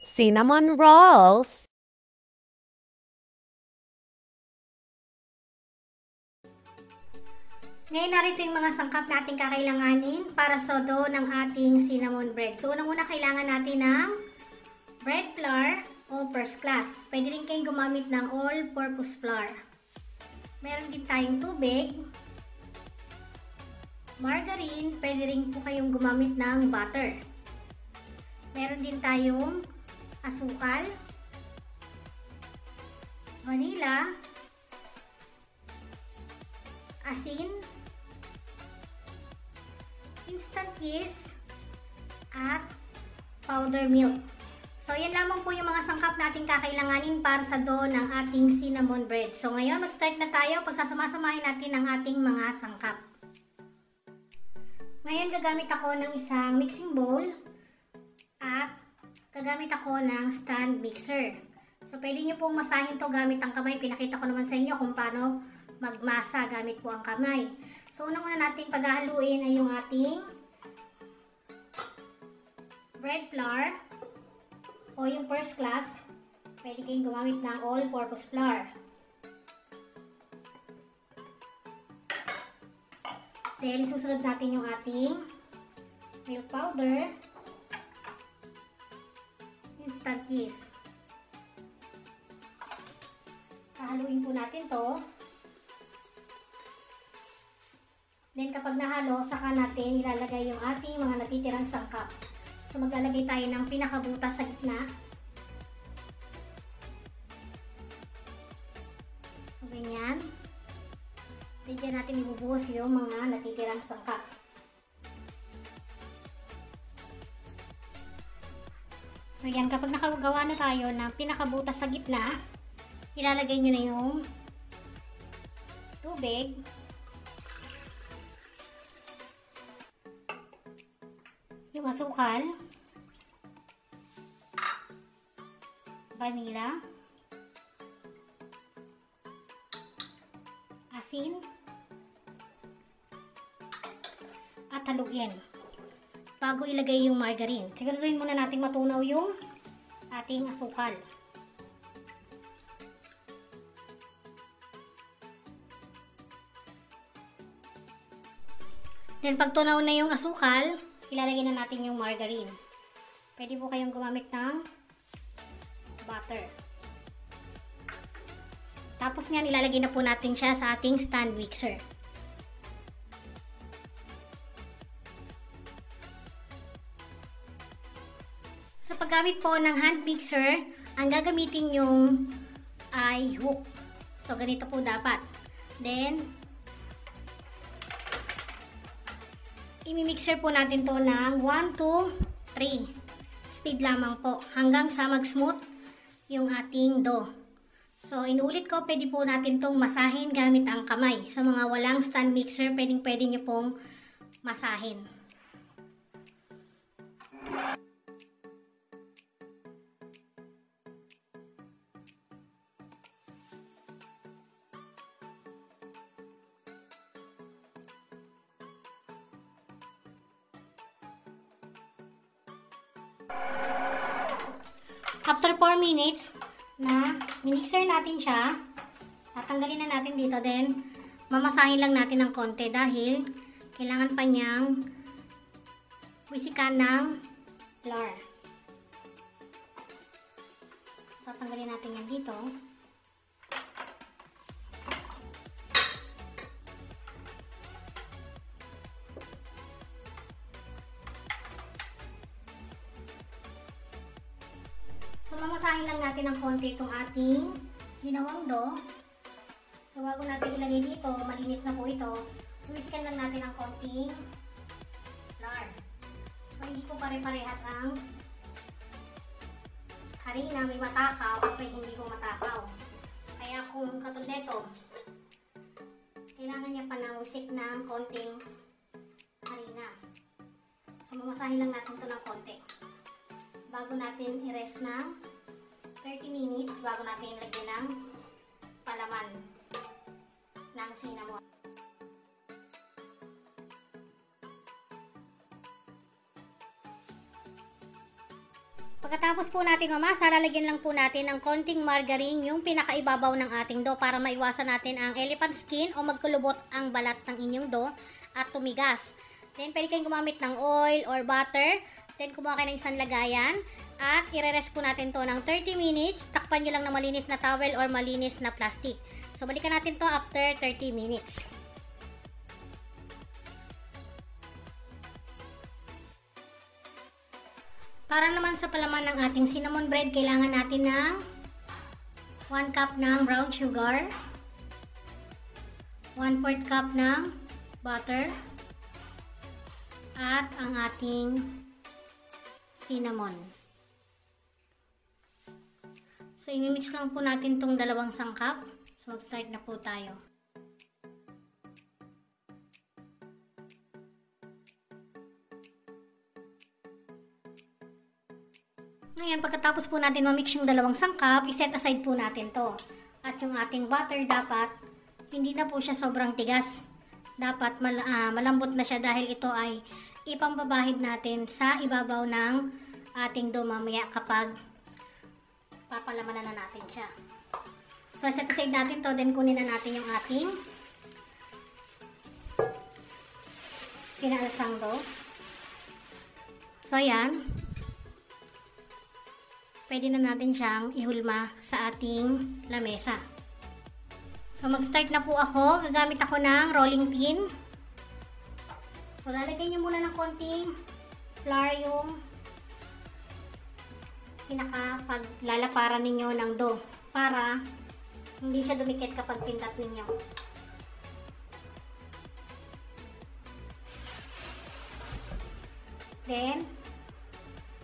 Cinnamon rolls. Ngayon narito yung mga sangkap natin kakailanganin para sa dough ng ating cinnamon bread. So unang-una kailangan natin ng bread flour o first class. Pwede rin kayong gumamit ng all-purpose flour. Meron din tayong tubig, margarine, pwede rin po kayong gumamit ng butter. Meron din tayong asukal, vanilla, asin, instant yeast, at powder milk. So, yan lamang po yung mga sangkap natin kakailanganin para sa dough ng ating cinnamon bread. So, ngayon, mag-start na tayo. Pagsasama-samahin natin ang ating mga sangkap. Ngayon, gagamit ako ng isang mixing bowl at gagamit ako ng stand mixer. So, pwede nyo pong masahin to gamit ang kamay. Pinakita ko naman sa inyo kung paano magmasa gamit po ang kamay. So, unang-una natin paghahaluin ay yung ating bread flour o yung first class. Pwede kayong gumamit ng all-purpose flour. Then, susunod natin yung ating milk powder, instant yeast. Haluin po natin to. Then, kapag nahalo, saka natin ilalagay yung ating mga natitirang sangkap. So, maglalagay tayo ng pinakabutas sa gitna. So, ganyan. Then, dyan natin ibubuhos yung mga natitirang sangkap. So, yan. Kapag nakagawa na tayo ng pinakabutas sa gitna, ilalagay nyo na yung tubig. Yung asukal, vanilla, asin, at haluin bago ilagay yung margarine. Siguraduhin muna natin matunaw yung ating asukal. Then pag tunaw na yung asukal, ilalagay na natin yung margarine. Pwede po kayong gumamit ng butter. Tapos ngayon, ilalagay na po natin siya sa ating stand mixer. Sa paggamit po ng hand mixer, ang gagamitin yung ay hook. So, ganito po dapat. Then, imimixer po natin to ng 1, 2, 3. Speed lamang po hanggang sa mag-smooth yung ating dough. So, inuulit ko, pwede po natin tong masahin gamit ang kamay. Sa mga walang stand mixer, pwede nyo pong masahin. After 4 minutes na minixer natin siya, tatanggalin na natin dito, then mamasahin lang natin ng konti dahil kailangan pa niyang wisikan ng flour. Tatanggalin natin yan dito. So, mamasahin lang natin ng konti itong ating ginawang dough. So, bago natin ilagay dito, malinis na po ito. Sumiskan lang natin ng konting flour. So, hindi po pare-parehas ang harina, may matakaw at may hindi po matakaw. Kaya kung katulad nito, kailangan niya pa ng wisik ng konting harina. So, mamasahin lang natin ito ng konti. Bago natin i-rest ng 30 minutes, bago natin ilagay ng palaman ng cinnamon. Pagkatapos po natin mamasa, lalagyan lang po natin ng konting margarine yung pinakaibabaw ng ating dough para maiwasan natin ang elephant skin o magkulubot ang balat ng inyong dough at tumigas. Then, pwede kayong gumamit ng oil or butter. Then, kumuha kayo ng isang lagayan. At, i-rest po natin to ng 30 minutes. Takpan nyo lang ng malinis na towel or malinis na plastic. So, balikan natin to after 30 minutes. Para naman sa palaman ng ating cinnamon bread, kailangan natin ng 1 cup ng brown sugar, 1/4 cup ng butter, at ang ating cinnamon. So, imimix lang po natin itong 2 sangkap. So, mag-start na po tayo. Ngayon, pagkatapos po natin mamix yung 2 sangkap, iset aside po natin to. At yung ating butter dapat, hindi na po siya sobrang tigas. Dapat malambot na siya dahil ito ay ipambabahid natin sa ibabaw ng ating dough mamaya kapag papalamanan na natin siya. So, set aside natin to, then kunin na natin yung ating pinaalasang dough. So, ayan. Pwede na natin siyang ihulma sa ating lamesa. So, mag-start na po ako. Gagamit ako ng rolling pin. So, lalagay nyo muna ng konting flour yung pinaka-paglalaparan ninyo ng dough para hindi siya dumikit kapag pintat ninyo. Then,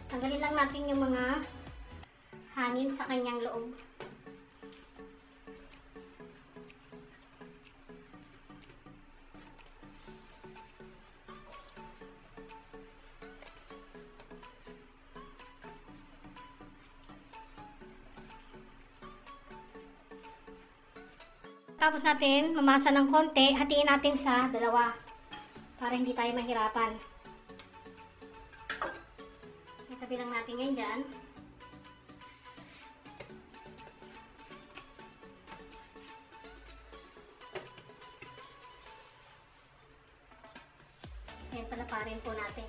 tanggalin lang natin yung mga hangin sa kanyang loob. Tapos natin mamasa ng konti, hatiin natin sa 2 para hindi tayo mahirapan. Itabi lang natin yan dyan. Ayan, palaparin po natin.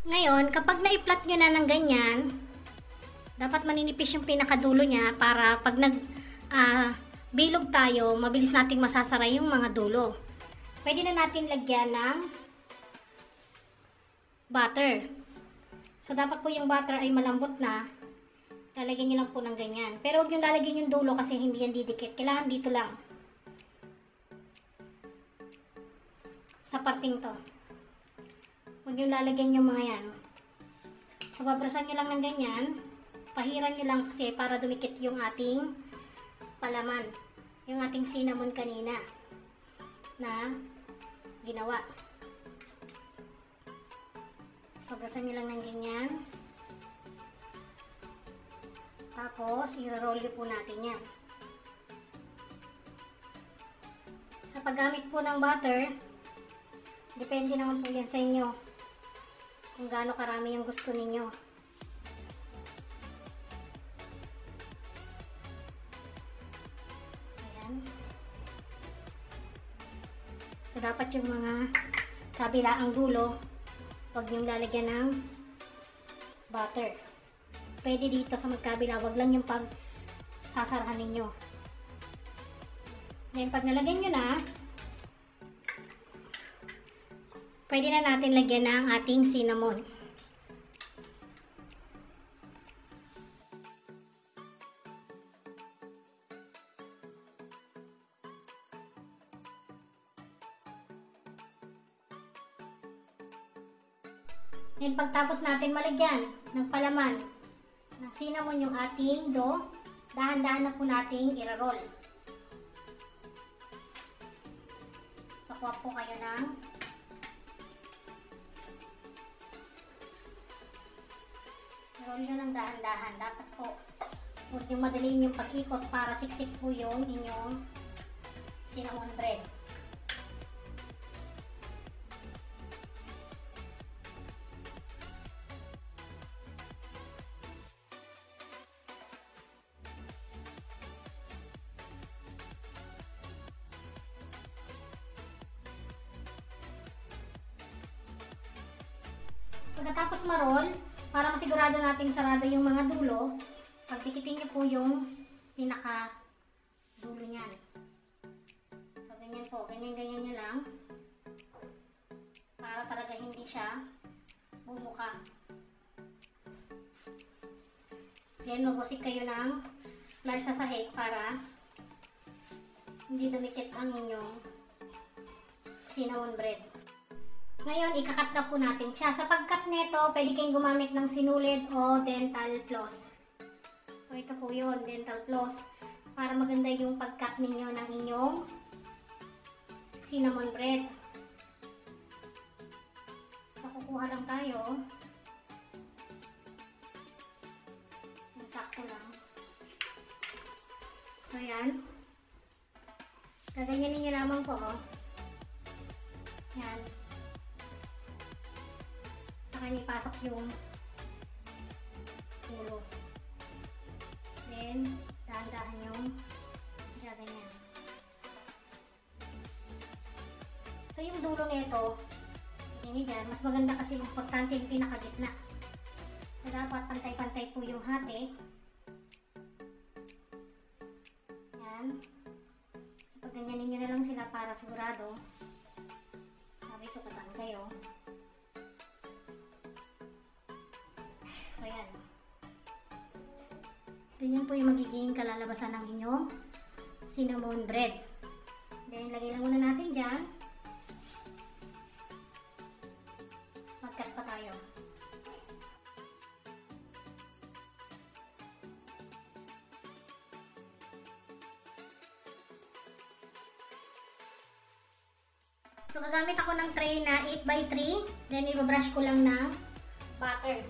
Ngayon, kapag na-i-flat nyo na ng ganyan, dapat maninipis yung pinakadulo niya para pag bilog tayo, mabilis nating masasara yung mga dulo. Pwede na natin lagyan ng butter. So, dapat po yung butter ay malambot na. Lalagyan nyo lang po ng ganyan. Pero huwag yung lalagyan yung dulo kasi hindi yan didikit. Kailangan dito lang. Sa parting to. Huwag yung lalagyan yung mga yan. So, babrasan nyo lang ng ganyan. Pahiran nyo lang kasi para dumikit yung ating palaman. Yung ating cinnamon kanina na ginawa. So, babrasan nyo lang ng ganyan. Tapos, i-roll nyo po natin yan. Sa paggamit po ng butter, depende naman po yan sa inyo. Kung gaano karami yung gusto ninyo. Ayan. So, dapat yung mga kabilaang dulo, huwag niyong lalagyan ng butter. Pwede dito sa magkabila, huwag lang yung pagsasarahan ninyo. Ngayon, pag nalagyan nyo na, pwede na natin lagyan ng ating cinnamon. Then pagtapos natin malagyan ng palaman ng cinnamon yung ating dough, dahan-dahan na po nating i-roll. So, kuha po kayo ng roll nyo ng dahan-dahan. Dapat po, huwag nyo madaliin yung pag-ikot para siksik po yung inyong cinnamon bread. Pagkatapos ma-roll, para masigurado natin sarado yung mga dulo, pagtikitin nyo po yung pinaka dulo niyan. So, ganyan po. Ganyan-ganyan nyo lang. Para talaga hindi siya bumuka. Then, magusik kayo ng flour sa sahig para hindi dumikit ang inyong cinnamon bread. Ngayon, ikakat na po natin siya. Sa pagkat nito, pwede kayong gumamit ng sinulid o dental floss. So, ito po yun, dental floss. Para maganda yung pagkat ninyo ng inyong cinnamon bread. So, kukuha lang tayo. Sakto lang. So, yan. Gaganyanin nyo lamang po, oh. Yan. Saka ipasok yung ulo. Then, dahan-dahan yung gaganyan. So, yung dulo nito, hindi dyan, mas maganda kasi importante yung pinakagitna. So, dapat pantay-pantay po yung hati. Yan. So, pagganyanin nyo na lang sila para sigurado. Sabi, sukatan kayo. So, yan. Ganyan po yung magiging kalalabasan ng inyong cinnamon bread. Then, lagay lang muna natin dyan. Mag-cut pa tayo. So, gagamit ako ng tray na 8x3. Then, ibabrush ko lang ng butter.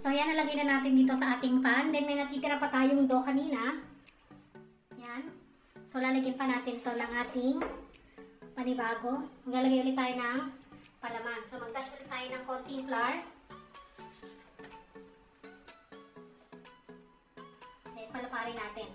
So, yan, nalagay na natin dito sa ating pan. Then, may natitira pa tayong dough kanina. Yan. So, lalagyan pa natin to ng ating panibago. Maglalagay ulit tayo ng palaman. So, mag-dash ulit tayo ng konting flour. Then, palaparin natin.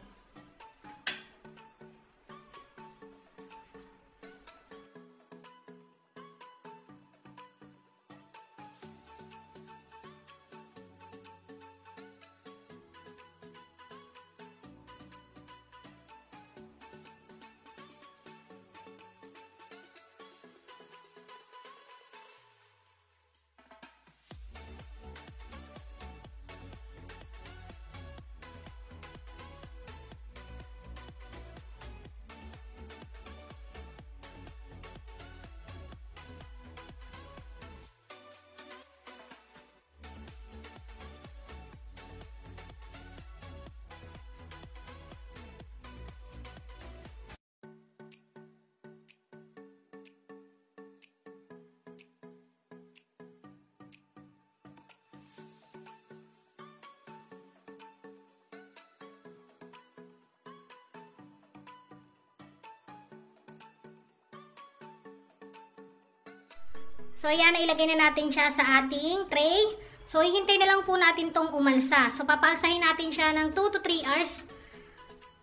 So, yan, ilagay na natin siya sa ating tray. So, hihintay na lang po natin tong umalsa. So, papalsahin natin siya ng 2 to 3 hours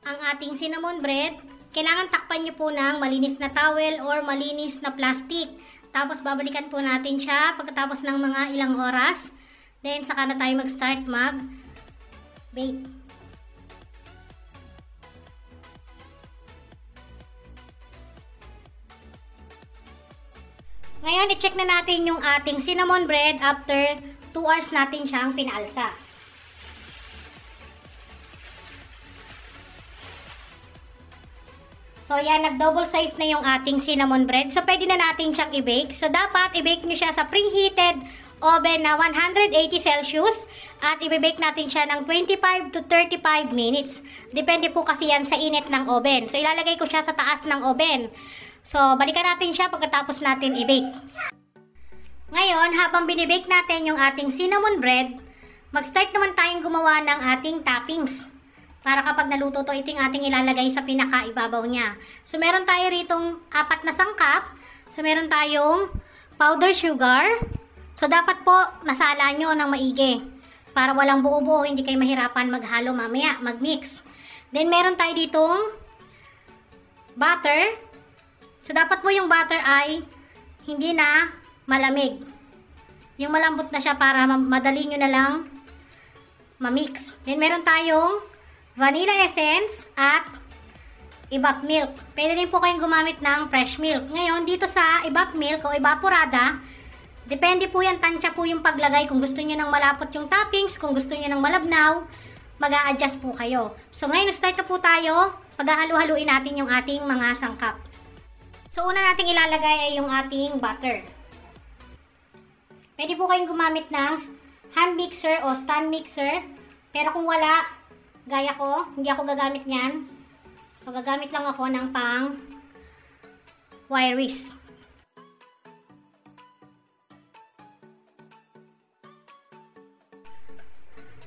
ang ating cinnamon bread. Kailangan takpan nyo po ng malinis na towel or malinis na plastic. Tapos, babalikan po natin siya pagkatapos ng mga ilang oras. Then, saka na tayo mag-start mag-bake. Ngayon, i-check na natin yung ating cinnamon bread after 2 hours natin siyang pinaalsa. So, yan, nag-double size na yung ating cinnamon bread. So, pwede na natin siyang i-bake. So, dapat i-bake nyo siya sa preheated oven na 180 Celsius. At i-bake natin siya ng 25 to 35 minutes. Depende po kasi yan sa init ng oven. So, ilalagay ko siya sa taas ng oven. So, balikan natin siya pagkatapos natin i-bake. Ngayon, habang binibake natin yung ating cinnamon bread, mag-start naman tayong gumawa ng ating toppings. Para kapag naluto to, ito yung ating ilalagay sa pinakaibabaw niya. So, meron tayo ritong 4 na sangkap. So, meron tayong powder sugar. So, dapat po nasala nyo ng maigi. Para walang buo-buo, hindi kayo mahirapan maghalo mamaya, mag-mix. Then, meron tayo ditong butter. So, dapat po yung butter ay hindi na malamig. Yung malambot na siya para madali nyo na lang ma-mix. Then, meron tayong vanilla essence at evap milk. Pwede din po kayong gumamit ng fresh milk. Ngayon, dito sa evap milk o evaporada, depende po yan, tansya po yung paglagay. Kung gusto niyo ng malapot yung toppings, kung gusto niyo ng malabnaw, mag-a-adjust po kayo. So, ngayon, start na po tayo. Paghahalu-haluin natin yung ating mga sangkap. So, una nating ilalagay ay yung ating butter. Pwede po kayong gumamit ng hand mixer o stand mixer. Pero kung wala, gaya ko, hindi ako gagamit niyan. So, gagamit lang ako ng pang wire whisk.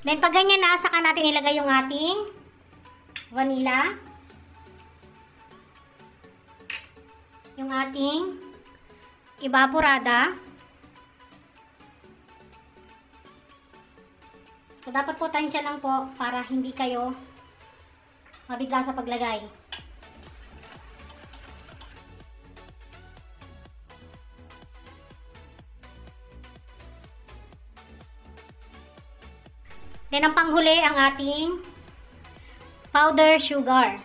Then, pag ganyan na, saka natin ilagay yung ating vanilla. Yung ating evaporada. So, dapat po tansya lang po para hindi kayo mabigla sa paglagay. Then, ang panghuli ang ating powder sugar.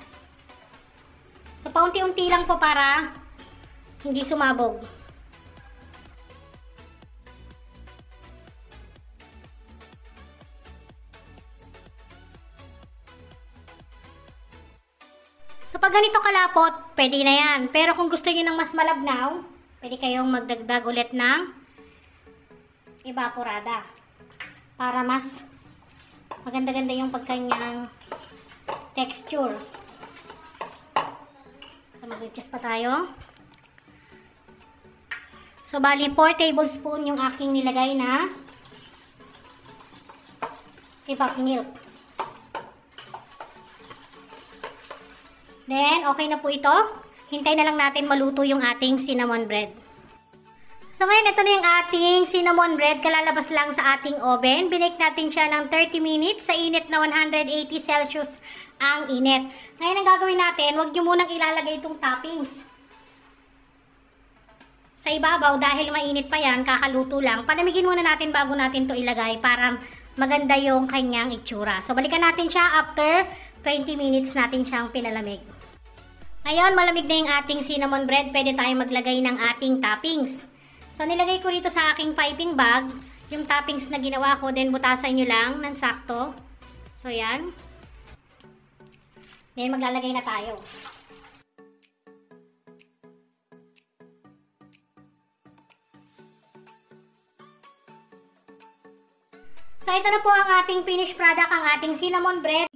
So, paunti-unti lang po para hindi sumabog. So, pag ganito kalapot, pwede na yan. Pero kung gusto niyo ng mas malabnaw, pwede kayong magdagdag ulit ng evaporada. Para mas maganda-ganda yung pagkanyang texture. So, mag-adjust pa tayo. So, bali 4 tablespoon yung aking nilagay na evap milk. Then, okay na po ito. Hintay na lang natin maluto yung ating cinnamon bread. So, ngayon, ito na yung ating cinnamon bread. Kalalabas lang sa ating oven. Binake natin siya ng 30 minutes sa init na 180 Celsius ang init. Ngayon, ang gagawin natin, huwag nyo munang ilalagay itong toppings sa ibabaw dahil mainit pa yan, kakaluto lang. Palamigin muna natin bago natin to ilagay para maganda yung kanyang itsura. So, balikan natin siya after 20 minutes natin siyang pinalamig. Ngayon, malamig na yung ating cinnamon bread. Pwede tayong maglagay ng ating toppings. So, nilagay ko rito sa aking piping bag yung toppings na ginawa ko. Then, butasan nyo lang ng sakto. So, yan. Then, maglalagay na tayo. So, ito na po ang ating finished product, ang ating cinnamon bread.